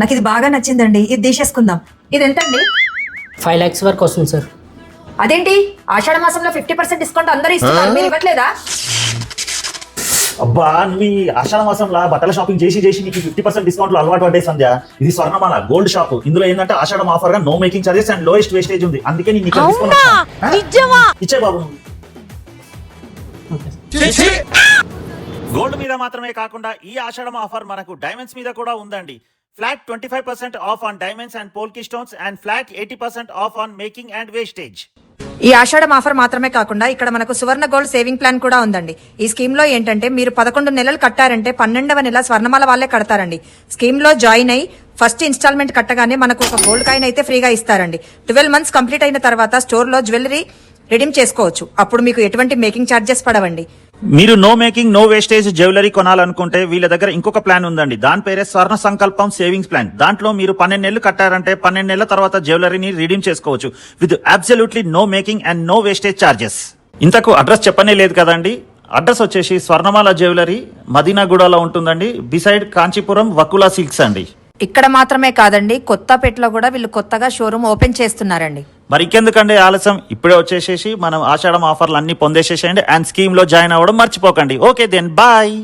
నాకు ఇది బాగా నచ్చిందండి, ఇది తీసేసుకుందాం. ఇది ఎంతండి? 5 lakhs వరకు వస్తుంది సార్. అదేంటి ఆషాఢ మాసంలో 50% డిస్కౌంట్ అందరూ ఇస్తున్నారు, మీరు ఇవ్వట్లేదా? అబ్బా నువ్వు ఈ ఆషాఢ మాసంలో బట్టల షాపింగ్ చేసి నీకు 50% డిస్కౌంట్ లో అలవాటు పడ్డాయి సంధ్య. ఇది స్వర్ణమాల గోల్డ్ షాప్. ఇందులో ఏంటంటే ఆషాఢం ఆఫర్ గా no making charges and lowest wastage ఉంది. అందుకే నేను ఇక్కడ డిస్కౌంట్ ఇచ్చే బాబు. గోల్డ్ మీద మాత్రమే కాకుండా ఈ ఆషాఢం ఆఫర్ మనకు డైమండ్స్ మీద కూడా ఉందండి. Flat 25% off on diamonds and polki stones and flat 80% off on making and wastage. ఈ ఆషాఢం ఆఫర్ మాత్రమే కాకుండా ఇక్కడ మనకు సువర్ణ గోల్డ్ సేవింగ్ ప్లాన్ కూడా ఉందండి. ఈ స్కీమ్ లో ఏంటంటే మీరు 11 నెలలు కట్టారంటే 12వ నెల స్వర్ణమాల వాళ్ళే కడతారండి. స్కీమ్ లో జాయిన్ అయి ఫస్ట్ ఇన్స్టాల్మెంట్ కట్టగానే మనకు ఒక గోల్డ్ కాయిన్ అయితే ఫ్రీగా ఇస్తారండి. 12 months కంప్లీట్ అయిన తర్వాత స్టోర్ లో జ్యువెలరీ రిడీమ్ చేసుకోవచ్చు. అప్పుడు మీకు ఎటువంటి మేకింగ్ ఛార్జెస్ పడవండి. మీరు no making no wastage jewellery కొనాలనుకుంటే వీళ్ళ దగ్గర ఇంకొక ప్లాన్ ఉందండి. దాని పేరే స్వర్ణ సంకల్పం సేవింగ్స్ ప్లాన్. దాంట్లో మీరు 12 నెలలు కట్టారంటే 12 నెలల తర్వాత జ్యువెలరీని రిడీమ్ చేసుకోవచ్చు with absolutely no making and no wastage charges. ఇంతకు అడ్రస్ చెప్పనే లేదు కదండి. అడ్రస్ వచ్చేసి స్వర్ణమాల జ్యువెలరీ మదీనాగూడలో ఉంటుందండి, బిసైడ్ కాంచీపురం వకులా సిల్క్స్ అండి. ఇక్కడ మాత్రమే కాదండి, కొత్తపేటలో కూడా వీళ్ళు కొత్తగా షోరూమ్ ఓపెన్ చేస్తున్నారండి. మరి ఇంకెందుకండి ఆలస్యం, ఇప్పుడే వచ్చేసేసి మనం ఆషాఢం ఆఫర్లు అన్ని పొందేసేసేయండి అండ్ స్కీమ్ లో జాయిన్ అవ్వడం మర్చిపోకండి. Okay then bye.